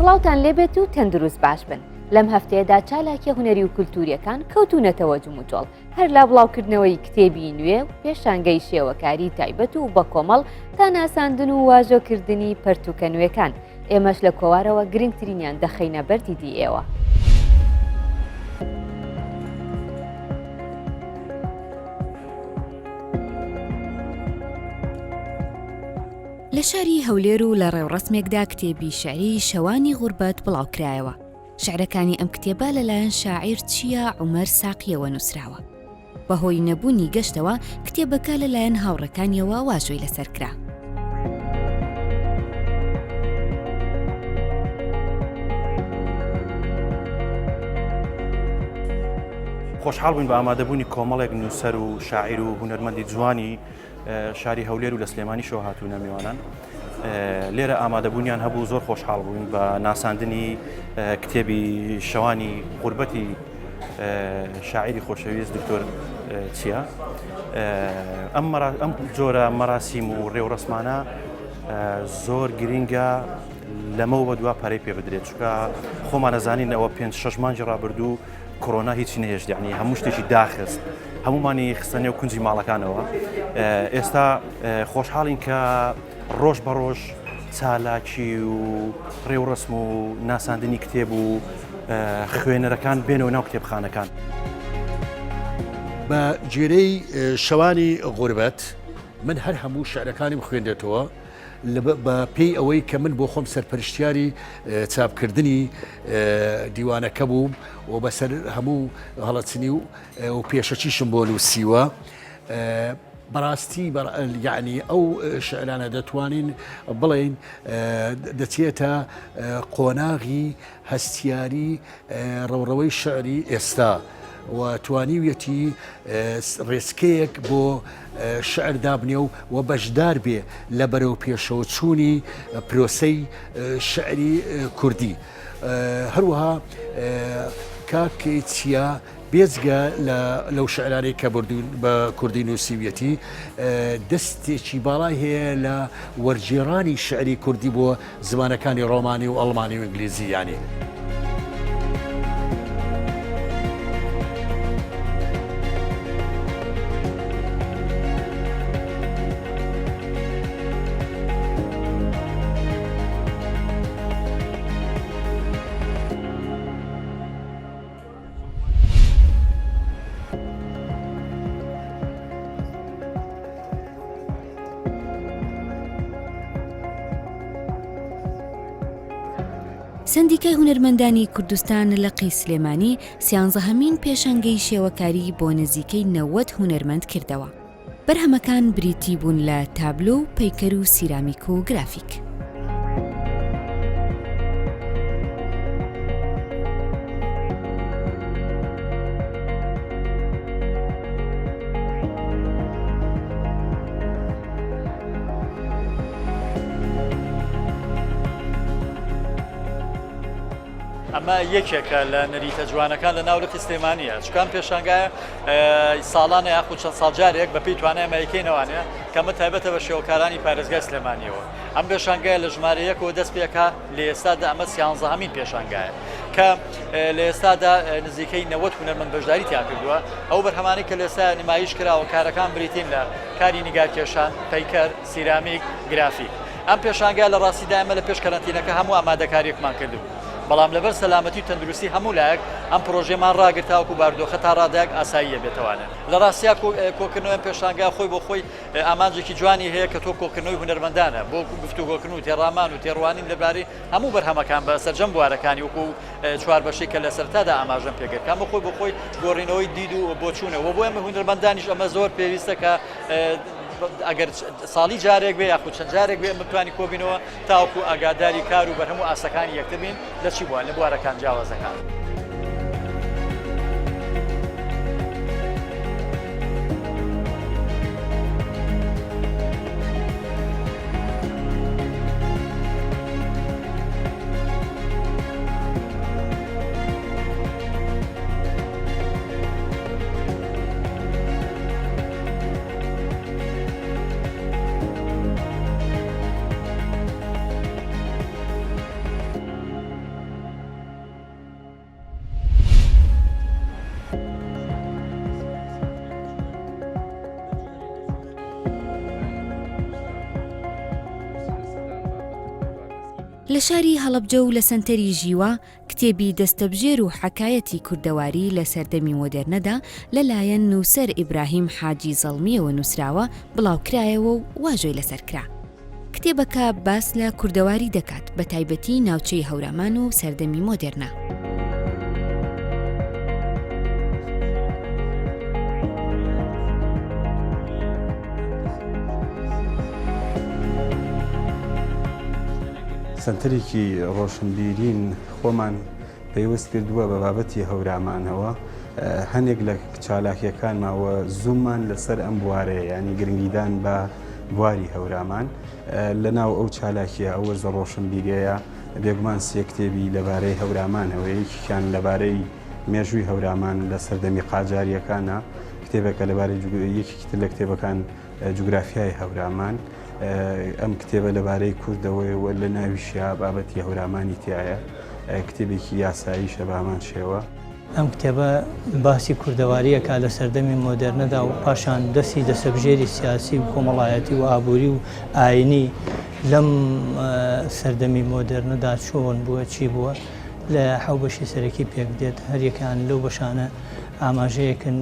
سڵاوتان لێبێت و تەندروست باش بن. لەم هەفتەیەدا چالاکیە هونەری و کولتوریەکان کەوتونەتەوە جموتۆڵ هەر لا بڵاوکردنەوەی کتێبی نوێ و پێشانگەی شێوەکاری تایبەت و بە کۆمەڵ تا ناساندن و واژۆکردنی پەرتوکە نوێکان. ئێمەش لە کۆوارەوە گرنگترینیان دەخەینە بەردی دی ئێوە. لە شاری هەولێر و لە ڕێوڕسمێکدا کتێبی شعری شەوانی غوربەت بڵاوکرایەوە. شعرەکانی ئەم کتێبە لەلایەن شاعیر چیە عومەر ساقیەوە نووسراوە. بەهۆی نەبوونی گەشتەوە کتێبەکە لەلایەن هاوڕەکانیەوە واژۆی لەسەرکرا. خۆشحاڵ بووین بە ئامادەبوونی کۆمەڵێک نووسەر و شاعیر و هونەرمەندی جوانی شاری هەولێر و لە سلێمانی شۆ هاتوونە میوانان. لێرە ئامادەبوونیان هەبوو، زۆر خۆشحاڵ بووین بە ناساندنی کتێبی شەوانی غوربەتی شاعیری خۆشەویست دکتۆر چیە. ئەم جۆرە مەراسیم و ڕێوڕسمانە زۆر گرینگە لەمەوە بە دوا پارەی پێ بدرێت، چونکە خۆمان نەزانین ئەوە 5-6 مانگی ڕابردوو کۆرۆنا هیچی نەهێشت، یعنی هەموو شتێکی داخست، هەمومانی خستە نێو کونجی ماڵەکانەوە. ئێستا خۆشحاڵین کە ڕۆژ بە ڕۆژ چالاکی و ڕێوڕسم و ناساندنی کتێب و خوێنەرەکان بێنەوە ناو کتێبخانەکان. بە جێرەی شەوانی غوربەت من هەر هەموو شعرەکانیم خوێندێتەوە بە پێی ئەوەی کە من بۆ خۆم سەرپەرشتیاری چاپکردنی دیوانەکە بووم و بەسەر هەموو هەڵەچنی و پێشەچیشم بۆ نووسیوە. بەڕاستی یعنی ئەو شعرانە دەتوانین بڵێن دەچێتە قۆناغی هەستیاری ڕەوڕەوەی شعری ئێستا و توانیویەتی ڕێسکەیەک بۆ شعر دابنێ و بەشدار بێ لە بەرەو پێشەوە چوونی پرۆسەی شعری کوردی. هەروەها کاکێ چیە بێجگە لەو شعرانەی کە بە کوردی نووسیویەتی دەستێکی باڵای هەیە لە وەرگێڕانی شعری کوردی بۆ زمانەکانی ڕۆمانی و ئەڵمانی و ئینگلیزی یانی. سندیکای هونەرمەندانی کوردستان لە قی سلێمانی 13هەمین پێشەنگەی شێوەکاری بۆ نزیکەی 90 هونەرمەند کردەوە. بەرهەمەکان بریتی بوون لە تابلۆ و پەیکەر و سیرامیک و گرافیک. ئەمە یەکێکە لە نەریتە جوانەکان لە ناو لقی سلێمانیە، چکان پێشانگایە ساڵانە یاخود چەند ساڵجارێک بە پێی توانای ئەمریکینەوانەیە کەمە تایبەتە بە شێوەکارانی پارێزگای سلێمانیەوە. ئەم پێشانگایە لە ژمارە یەکەوە دەست پێکا لە ئێستادا ئەمە 13هەمین پێشانگایە کە لە ئێستادا نزیکەی 90 هونەرمەند بەشداری تیا کردووە. ئەو بەرهەمانی کە لە ئێستا نمایش کراوە کارەکان بریتین لە کاری نیگارکێشان، پەیکەر، سیرامیک، گرافیک. ئەم پێشانگای لە ڕاستیدا ئەمە لە پێش کەرەنتینەکە هەموو ئامادەکاریەکمان کردو. بەڵام لەبەر سەلامەتی و تەندروستی هەموو لایەک ئەم پرۆژێمان ڕاگرتاوەکو باردۆخە تا ڕادایەک ئاساییە بێتەوانە. لە ڕاستیا کۆکردنەوەی پێشانگای خۆی بۆ خۆی ئامانجێکی جوانی هەیە کە تۆ کۆکردنەوەی هونەرمەندانە بۆ گفتوگۆکردن و تێڕامان و تێڕوانین لەبارەی هەموو بەرهەمەکان بە سەرجەم بوارەکانی وەکو چوار بەشەی کە لە سەرتادا ئاماژەم پێگەر کامە خۆی بۆ خۆی گۆڕینەوەی دید و بۆچوونەوە بۆ ئێمە هونەرمەندانیش ئەمە زۆر پێویستە کە ئەگەر ساڵی جارێک بێ یاخود چەند جارێک بێ بتوانانی کۆبینەوە تاوەکو ئاگاداری کار و بەرهەموو ئاسەکانی یەکتر بین لە چی بووە لە بوارەکان جیاوازەکان. لە شاری هەڵەبجە و لە سنتەری ژیوە کتێبی دەستەبژێر و حەکایەتی کوردەواری لە سەردەمی مۆدێرنەدا لەلایەن نووسەر ئیبراهیم حاجی زەڵمیەوە نووسراوە بڵاوکرایەوە و واژۆی لەسەرکرا. کتێبەکە باس لە کوردەواری دەکات بە تایبەتی ناوچەی هەورامان و سەردەمی مۆدێرنە. سنتەرێکی ڕۆشنبیرین خۆمان پێوەست کردووە بە بابەتی هەورامانەوە هەنێک لە چالاکیەکانماوە زوومان لەسەر ئەم بوارەیە ینی گرنگیدان بە بواری هەورامان لە ناو ئەو چالاکیە ئەوە زە ڕۆشنبیریەیە بێگومان سێ کتێبی لەبارەی هەورامانەوە یەکیان لەبارەی مێژووی هەورامان لە سەردەمی قاجاریەکانە کتێبەکە لەبارەی یەکێکی لە کتێبەکان جوگرافیای هەورامان ئەم کتێبە لەبارەی کوردەوەیەوە لە ناویشیا بابەتی هەورامانی تایە کتێبێکی یاسایی شەبامان شێوە. ئەم کتێبە باسی کوردەواریەکە لە سەردەمی مۆدێرنەدا و پاشان دەستی دەسەبژێری سیاسی و کۆمەڵایەتی و ئابووری و ئاینی لەم سەردەمی مۆدێرنەدا چۆن بووە چی بووە لە حەو بەشی سەرەکی پێک دێت هەریەکان لەو بەشانە ئاماژەیەکن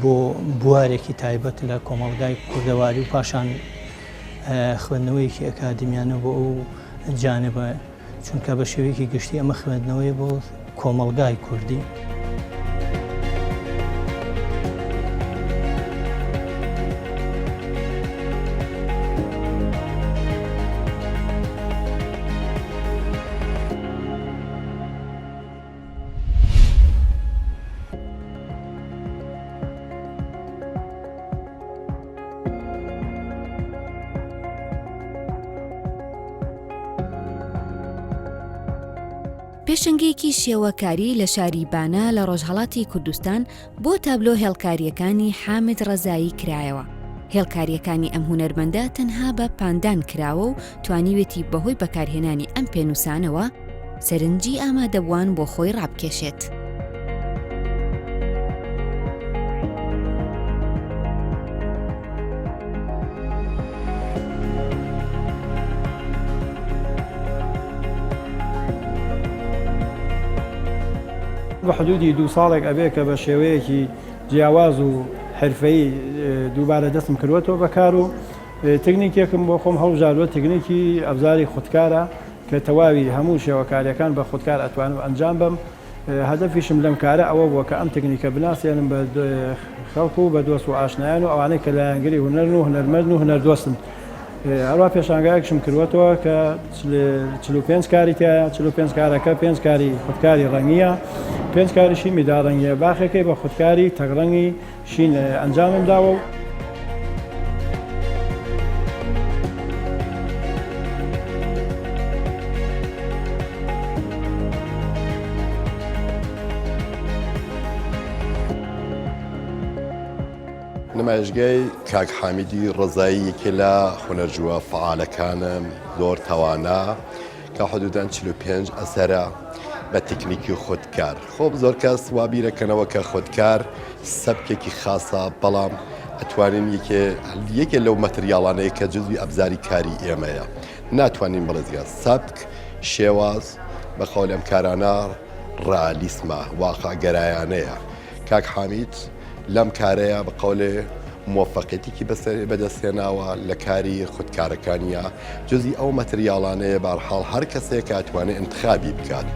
بۆ بوارێکی تایبەت لە کۆمەڵگای کوردەواری و پاشان خوێندنەوەیەکی ئەکادمیانە بۆ ئەو جانبە چونکە بە شێوەیەکی گشتی ئەمە خوێندنەوەی بۆ کۆمەڵگای کوردی. پێشنگەیەکی شێوەکاری لە شاری بانە لە ڕۆژهەڵاتی کوردستان بۆ تابلۆ هێڵکاریەکانی حامد ڕەزایی کرایەوە. هێڵکاریەکانی ئەم هونەرمەندە تەنها بە پاندان کراوە و توانیوێتی بەهۆی بەکارهێنانی ئەم پێنووسانەوە سەرنجی ئامادەبووان بۆ خۆی ڕابکێشێت. بە حدودی 2 ساڵێک ئەبێ کە بە شێوەیەکی جیاواز و حرفەیی دووبارە دەستم کردوەوە بەکار و تکنیکێکم بۆ خۆم هەڵبژاردووە تکنیکی ئەبزاری خودکارە کە تەواوی هەموو شێوەکاریەکان بە خودکار ئەتوانم ئەنجام بم. هەدەفیشم لەم کارە ئەوە بووە کە ئەم تکنیکە بناسیێنم بە خەڵکو و بە دۆست و ئاشنایان و ئەوانەی کە لایەنگەری هونەرن و هونەرمەند و هونەردۆستن. هەروە پێشانگایەکشم کردوەوە کە 45 کاری تایە 45 کارەکە 5 کاری خودکاری ڕەنگیە 5 کاریشی میداڕەنگیە باخێکی بە خودکاری تەگڕەنگی شین ئەنجامم داوە. نمایشگای کاک حامیدی ڕەزایی یەکێ لە هونەرجووە فعالەکانم زۆر تەوانا کە حدوداً 45 ئەسەرە بە تکنیکی خودکار. خۆب زۆر کەس وابیرەکەنەوە کە خودکار سەبکێکی خاصە بەڵام ئەتوانین یەکێ لەو مەتریاڵانەیە کە جزوی ئەبزاری کاری ئێمەیە ناتوانین بەڕێزگا سەبک شێواز بە قەول ئەم کارانە ڕالیسمە واقعگەرایانەیە. کاک حامید لەم کارەیە بە قەولێ موفەقەتێکی بەدەستێناوە لە کاری خودکارەکانیە جزئی ئەو مەتریاڵانەیە بەرحاڵ هەر کەسێک کە ئەتوانێت انتخابی بکات.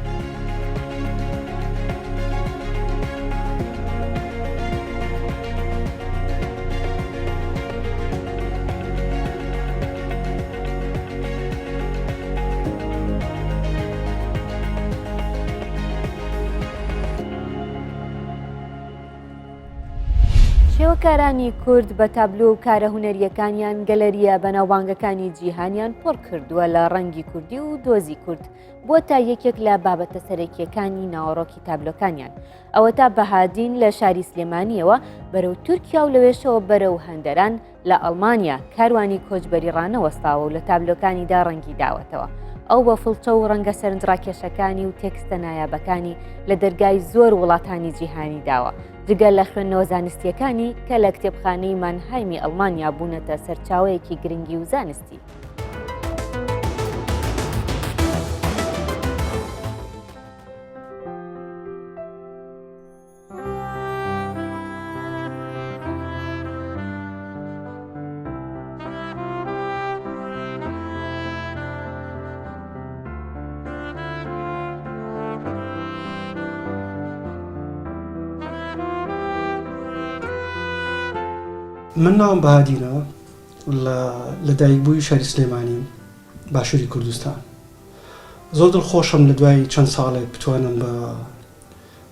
شێوەکارانی کورد بە تابلۆ و کارە هونەریەکانیان گەلەریە بەناوبانگەکانی جیهانیان پڕ کردووە لە ڕەنگی کوردی و دۆزی کورد بۆ تا یەکێک لە بابەتە سەرەکیەکانی ناوەڕۆکی تابلۆکانیان. ئەوە تا بەهادین لە شاری سلێمانیەوە بەرەو تورکیا و لەوێشەوە بەرەو هەندەران لە ئەڵمانیا کاروانی کۆچبەری ڕانەوەستاوە و لە تابلۆکانیدا ڕەنگی داوەتەوە. ئەو بە فڵچە و ڕەنگە سەرنجڕاکێشەکانی و تێکستە نایابەکانی لە دەرگای زۆر وڵاتانی جیهانی داوە. جگەل لە خوێندنەوە زانستیەکانی کە لە کتێبخانەی مانهایمی ئەڵمانیا بوونەتە سەرچاوەیەکی گرنگی و زانستی. من ناوم بەهادینەوە لە دایکبووی شاری سلێمانی باشووری کوردستان. زۆر دڵخۆشم لە دوای چەند ساڵێک بتوانم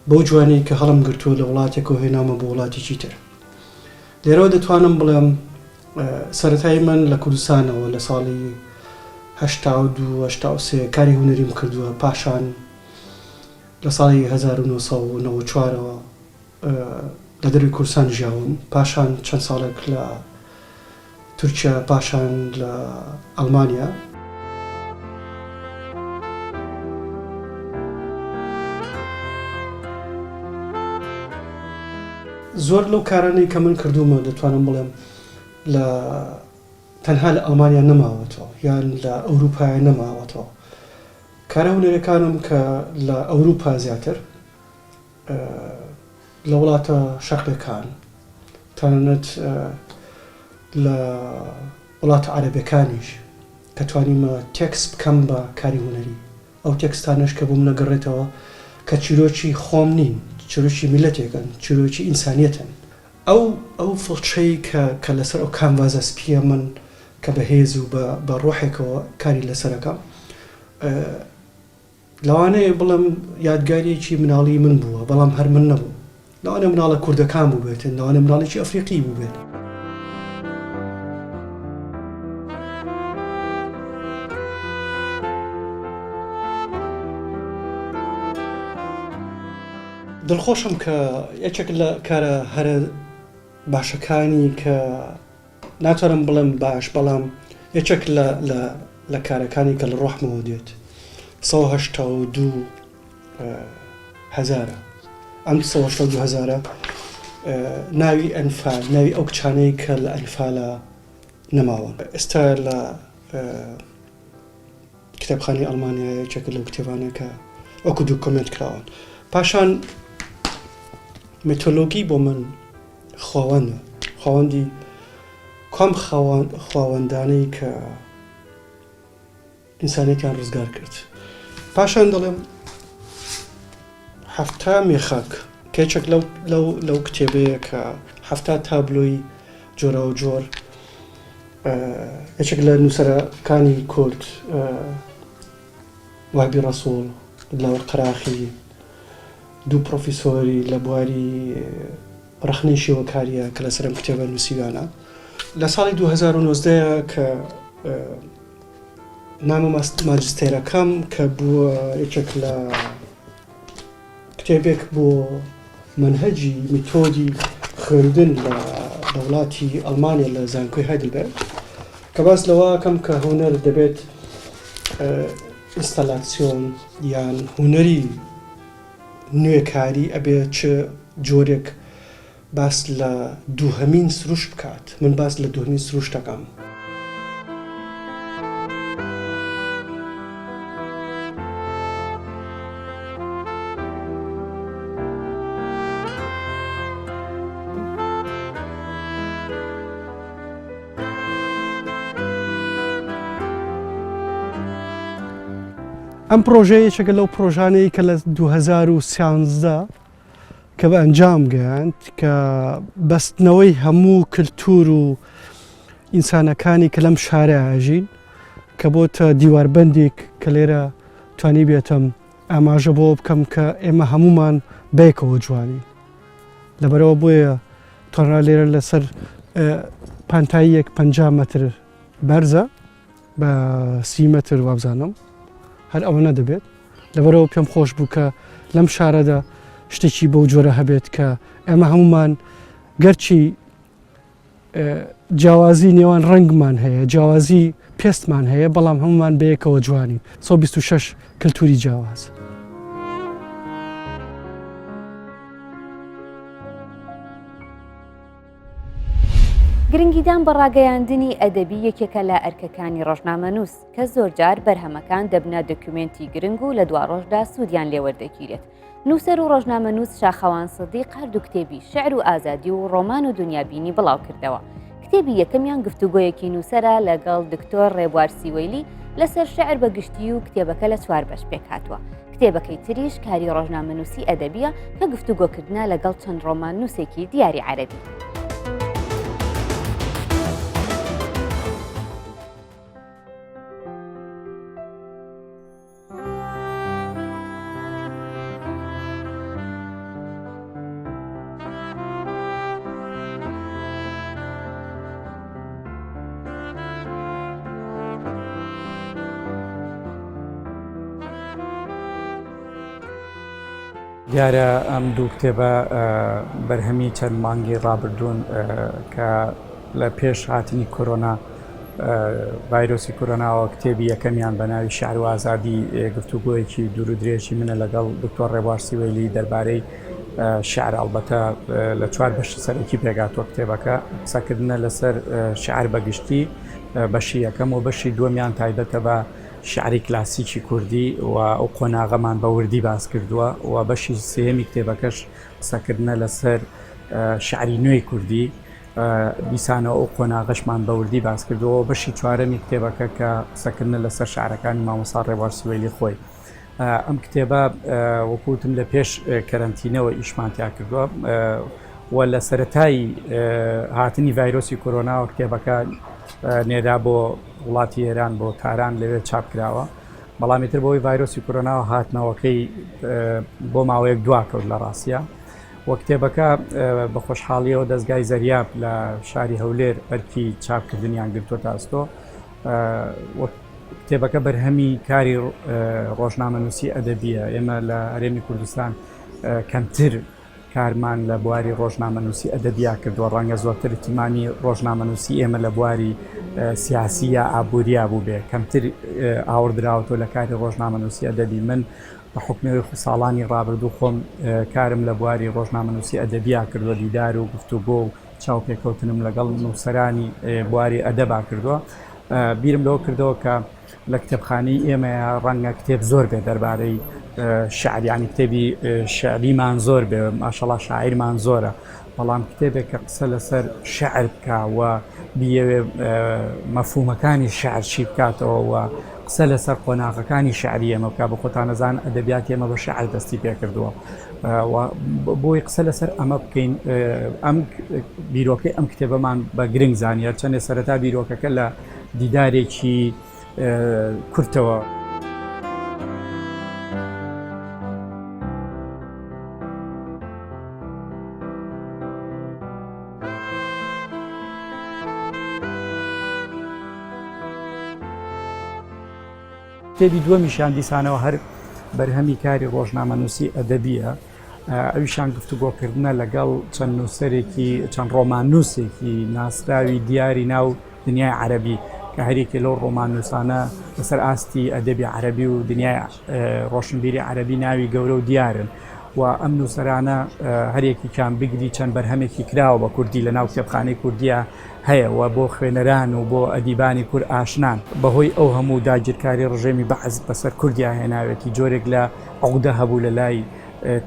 بەو جوانەی کە هەڵم گرتووە لە وڵاتێکەوە هێنامە بۆ وڵاتێکی تر. لێرەوە دەتوانم بڵێم سەرەتایی من لە کوردستانەوە لە ساڵی 1970 کاری هونەریم کردووە، پاشان لە ساڵی 1994ەوە لە دەروی کوردستان ژیاوم، پاشان چەند ساڵێک لە تورکیا، پاشان لە ئەڵمانیا. زۆر لەو کارانەی کە من کردومە دەتوانم بڵێم لە تەنها لە ئەڵمانیا نەماوەتەوە یان لە ئەوروپای نەماوەتەوە. کارە هونەرەکانم کە لە ئەوروپا زیاتر لە وڵاتە شەرقیەکان تەنانەت لە وڵاتە عەرەبیەکانیش کە توانیمە تێکس بکەم بە کاری هونەری. ئەو تێکستانش کە بووم نەگەڕێتەوە کە چیرۆکی خۆم نین، چیرۆکی میلەتێکن، چیرۆکی ئینسانیەتن. ئەو فڵچەی کە لەسەر ئەو کانڤازە سپیە من کە بەهێز و بە ڕۆحێکەوە کاری لەسەرەکەم، لەوانەیە بڵم یادگاریەکی مناڵی من بووە، بەڵام هەر من نەبوو. لەوانە مناڵە کوردەکان بوو بێتن، لەوانە مناڵێکی ئەفریقی بوو بێت. دڵخۆشم کە یەکێک لە کارە هەرە باشەکانی کە ناتوانم بڵم باش، بەڵام یەکێک لە کارەکانی کە لە ڕۆحمەوە دێت 1970 ئەم 1970 ناوی ئەنفال، ناوی ئەو کچانەی کە لە ئەنفالە نەماوە. ئێستا لە کتێبخانەی ئەڵمانیا یەکێک لەو کتێبانە کە وەکو دوکۆمنت کراون. پاشان میتۆلۆگی بۆ من خاوەندی کام خاوەندانەی کە ئینسانیەتیان ڕزگار کرد. پاشان دەڵێم هەفتا مێخەک کێچێک لەو کتێبەیە کە هەفتا تابلۆی جۆرە و جۆر یەکێک لە نووسەرەکانی کورد وابی ڕەسوڵ، لاوەر قەراخی، دوو پرۆفیسۆری لە بواری ڕخنەی شێوەکاریە کە لەسەرم کتێبە نووسیوانە. لە ساڵی 2019 کە نامە ماجستێرەکەم کە بووە یەکێک لە کتێبێک بۆ منهەجی میتۆدی خوێندن لە وڵاتی ئەڵمانیا لە زانکۆی هایدلبەرگ، کە باس لەوەکەم کە هونەر دەبێت ئینستەلاسیۆن یان هونەری نوێکاری ئەبێت چ جۆرێک باس لە دووهەمین سروش بکات. من باس لە دووهەمین سروش دەکەم. ئەم پرۆژەیە یەکێکە لەو پرۆژانەی کە لە 2013 کە بە ئەنجام گەیاند کە بەستنەوەی هەموو کللتور و ئینسانەکانی کە لەم شارە ئاژین کە بۆتە دیواربەندێک کە لێرە توانی بێتم ئاماژە بۆ بکەم کە ئێمە هەمومان بەیەکەوە جوانی. لەبەرەوە بۆیە تۆڕا لێرە لەسەر پانتاییەک 50 مەتر بەرزە بە 30 مەتر وابزانم، هەر ئەوە نەدەبێت. لەبەرەوە پێم خۆش بوو کە لەم شارەدا شتێکی بەو جۆرە هەبێت کە ئێمە هەمومان گەرچی جیاوازی نێوان ڕەنگمان هەیە، جیاوازی پێستمان هەیە، بەڵام هەمومان بەیەکەوە جوانین. 126 کللتوری جیاواز. گرنگیدان بە ڕاگەیاندنی ئەدەبی یەکێکە لە ئەرکەکانی ڕۆژنامەنووس کە زۆرجار بەرهەمەکان دەبنە دۆکیومنتی گرنگ و لە دوا ڕۆژدا سوودیان لێوەردەگیرێت. نووسەر و ڕۆژنامەنووس شاخەوان سەدیق هەردوو کتێبی شعر و ئازادی و ڕۆمان و دنیابینی بڵاو کردەوە. کتێبی یەکەمیان گفتوگۆیەکی نووسەرە لەگەڵ دکتۆر ڕێبوار سیوەیلی لەسەر شعر بە گشتی و کتێبەکە لە 4 بەش پێک هاتووە. کتێبەکەی تریش کاری ڕۆژنامەنووسی ئەدەبیە کە گفتوگۆکردنە لەگەڵ چەند ڕۆمان نووسێکی دیاری عەرەبی. دیارە ئەم دوو کتێبە بەرهەمی چەند مانگی ڕابردوون کە لە پێش هاتنی کۆرۆنا ڤایرۆسی کۆرۆناوە کتێبی یەکەمیان بە ناوی شیعر و ئازادی گفتوگۆیەکی دوور و درێژی منە لەگەڵ دکتۆر ڕێبوار سیوەیلی دەربارەی شیعر ئەڵبەتە لە چوار بەشی سەرەکی پێگاتوە کتێبەکە قسەکردنە لەسەر شیعر بەگشتی بەشی یەکەم و بەشی دووەمیان تایبەتە بە شعری کلاسیکی کوردی و ئەو قۆناغەمان بە وردی باس کردووە و بەشی سێمی کتێبەکەش قسەکردنە لەسەر شعری نوێی کوردی بیسانەوە ئەو قۆناغەشمان بە وردی باس کردەوە بەشی چوارەمی کتێبەکە کە قسەکردنە لەسەر شعرەکانی مامۆستا ڕێبوار سیوەیلی خۆی ئەم کتێبە وەکوتم لە پێش کەرەنتینەوە ئیشمانتیا کردووە و لە سەرەتایی هاتنی ڤایرۆسی کۆرۆناوە کتێبەکە نێدا بۆ وڵاتی ئێران بۆ کاران لەوێ چاپ کراوە بەڵامیتر بۆی ڤایرۆسی کۆرۆناوە هاتنەوەکەی بۆ ماوەیەک دواکەوت لە ڕاستیە وە کتێبەکە بە خۆشحاڵیەوە دەستگای زەریاب لە شاری هەولێر بەرکی چاپکردنیان گرتووە تاستۆ کتێبەکە بەرهەمی کاری ڕۆژنامەنووسی ئەدەبیە ئێمە لە هەرێمی کوردستان کەمتر کارمان لە بواری ڕۆژنامەنووسی ئەدەبیا کردووە ڕەنگە زۆرتر تیمانی ڕۆژنامەنووسی ئێمە لە بواری سیاسی یا ئابووریا بوو بێ کەمتر ئاوردراوەوە لە کاری ڕۆژنامەنووسی ئەدەبی من بە حکمەوەی ساڵانی ڕابردوو خۆم کارم لە بواری ڕۆژنامەنووسی ئەدەبیا کردووە دیدار و گفتوگۆ و چاوپێکەوتنم لەگەڵ نووسەرانی بواری ئەدەبا کردووە بیرم لەوە کردەوە کە لە کتێبخانەی ئێمە ڕەنگە کتێب زۆر بێ دەربارەی شعریانی کتێبی شعریمان زۆر بێ ماشەڵڵا شاعیرمان زۆرە بەڵام کتێبێک کە قسە لەسەر شعر بکوە بیەوێ مەفهومەکانی شعر چی بکاتەوە و قسە لەسەر قۆناغەکانی شعری ئێمە بکە بە خۆتانەزان ئەدەبیات ئێمە بە شعر دەستی پێ کردووە بۆی قسە لەسەر ئەمە بکەین ئەم بیرۆکەی ئەم کتێبەمان بە گرنگ زانیار چەندێ سەرەتا بیرۆکەکە لە دیدارێکی کورتەوە کتێبی دووەمیشان دیسانەوە هەر بەرهەمی کاری ڕۆژنامەنووسی ئەدەبیە ئەویشان گفتوگۆکردنە لەگەڵ چەند نووسەرێکی چەند ڕۆماننووسێکی ناسراوی دیاری ناو دنیای عەرەبی کە هەرێکی لەو ڕۆماننووسانە لەسەر ئاستی ئەدەبی عەرەبی و دنیای ڕۆشنبیری عەرەبی ناوی گەورە و دیارن و ئەم نووسەرانە هەرێکیان بگری چەند بەرهەمێکی کراوە بە کوردی لە ناو کتێبخانەی کوردیە هەیە و بۆ خوێنەران و بۆ ئەدیبانی کورد ئاشنان بەهۆی ئەو هەموو داگیرکاری ڕژێمی بەعز بەسەر کوردیا هێناوێتی جۆرێک لە عقدە هەبوو لە لای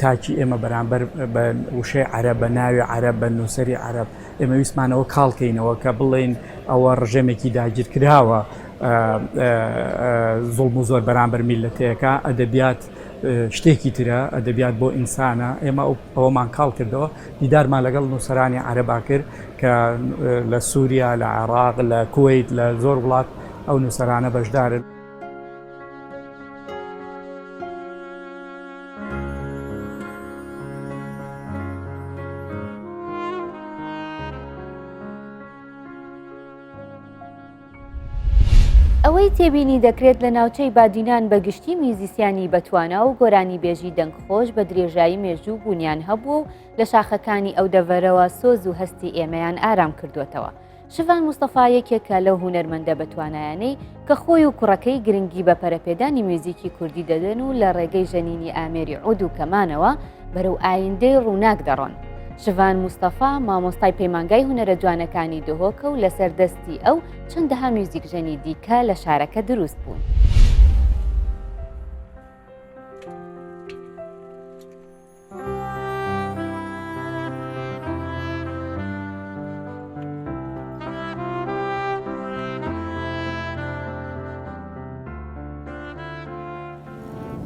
تاکی ئێمە بەرامبەر بە وشەی عەرەب بە ناوی عەرەب بە نووسەری عەرەب ئێمە ویسمانەوە کاڵکەینەوە کە بڵێن ئەوە ڕژێمێکی داگیر کراوە زوڵم و زۆر بەرامبەر میلەتەیەەکە ئەدەبیات شتێکی ترە ئەدەبیات بۆ ئینسانە ئێمە ئەوەمان کاڵ کردەوە دیدارمان لەگەڵ نووسەرانی عەرەبا کرد کە لە سووریا لە عێراق لە کوێیت لە زۆر وڵات ئەو نووسەرانە بەشدارن ئەوەی تێبینی دەکرێت لە ناوچەی بادینان بەگشتی میزیسیانی بەتوانا و گۆرانی بێژی دەنگخۆش بە درێژایی مێژوو بوونیان هەبوو و لە شاخەکانی ئەو دەڤەرەوە سۆز و هەستی ئێمەیان ئارام کردوێتەوە. شڤان موستەفا یەکێکە لەو هونەرمەندە بەتوانایانەی کە خۆی و کوڕەکەی گرنگی بە پەرەپێدانی میوزیکی کوردی دەدەن و لە ڕێگەی ژەنینی ئامێری عود و کەمانەوە بەرەو ئایندەی ڕووناک دەڕۆن. شڤان موستەفا مامۆستای پەیمانگای هونەرە جوانەکانی دهۆکە و لەسەر دەستی ئەو چەندەها میوزیک ژەنی دیکە لە شارەکە دروست بوون.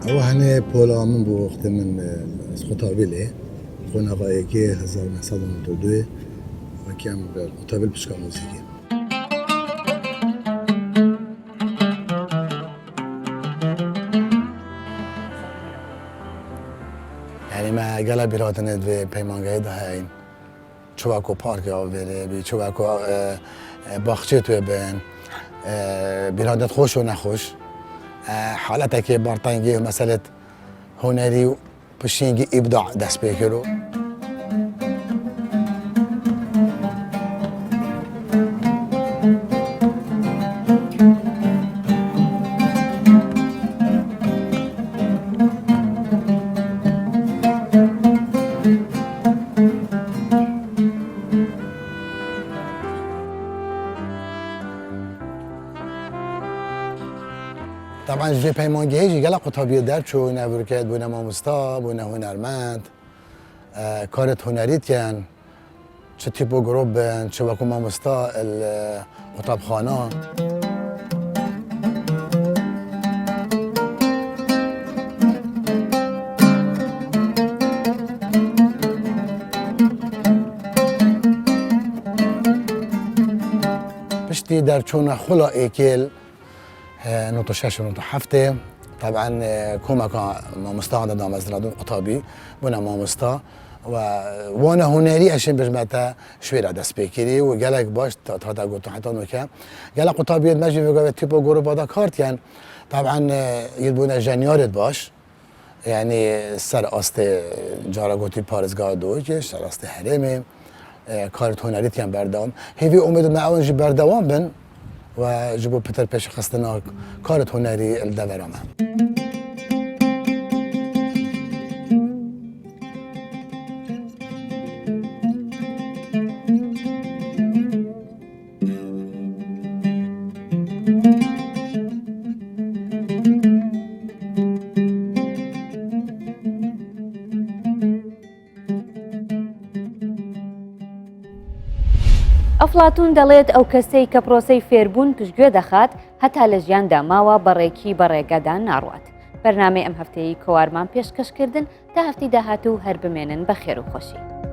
ئەوە هەنێ پۆلا من بۆ وەختە من قوتابلێ قۆناغایەکێ 1992 وەکیان قوتابل پشکا موسیقی یعنی ما گەلە بیراتنێت بێ پەیمانگای داهین چوەکۆ پارکێ ئاوێرێ بێ چوەکۆ باخچێ توێ بێن بیرادەت خۆش و نەخۆش حالەتێکی بارتەنگی و مەسەلت هونەری و پشتینگی ئیبداع دەست پێ کرد. طبعا جي پەیمانگەیەکی گەلە قوتابیە دەرچوو نەڤورکێت بوونە مامۆستا بوونە هونەرمەند کارت هونەریتیان چ تیپ و گرۆپ بن چ وەکو مامۆستا قوتابخانە. پشتی دەرچوونە خوڵە ئێکێل نقطة 6 ونقطة 7 طبعا كوما مامۆستا دا مەزرادون قوتابی بوونە مامۆستا وانا هونەری ئەشێن بژمەتە شوێرە دەست پێ کردی و گەلێک باش تا گوتو حتا نوکە گەلە قوتابیت مەژی وێگەوێت تیپ و گروپادا کارتیان طبعا بوونە ژەنیارت باش یعنی سەر ئاستێ جارە گوتی پارێزگا دۆکێش سەر ئاستێ هەرێمێ کارت هونەریتیان بەردەوام هێوی ئومێد مەعاون جی بەردەوام بن و ji bo piter pêşxistina karet hunerî li devera me. ئەفلاتون دەڵێت ئەو کەسەی کە پرۆسەی فێربوون پشتگوێ دەخات هەتا لە ژیاندا ماوە بەڕێکی بەڕێگەدان ناڕوات. بەرنامەی ئەم هەفتەیە کۆوارمان پێشکەشکردن تا هەفتی داهاتوو هەر بمێنن بە خێر و خۆشی.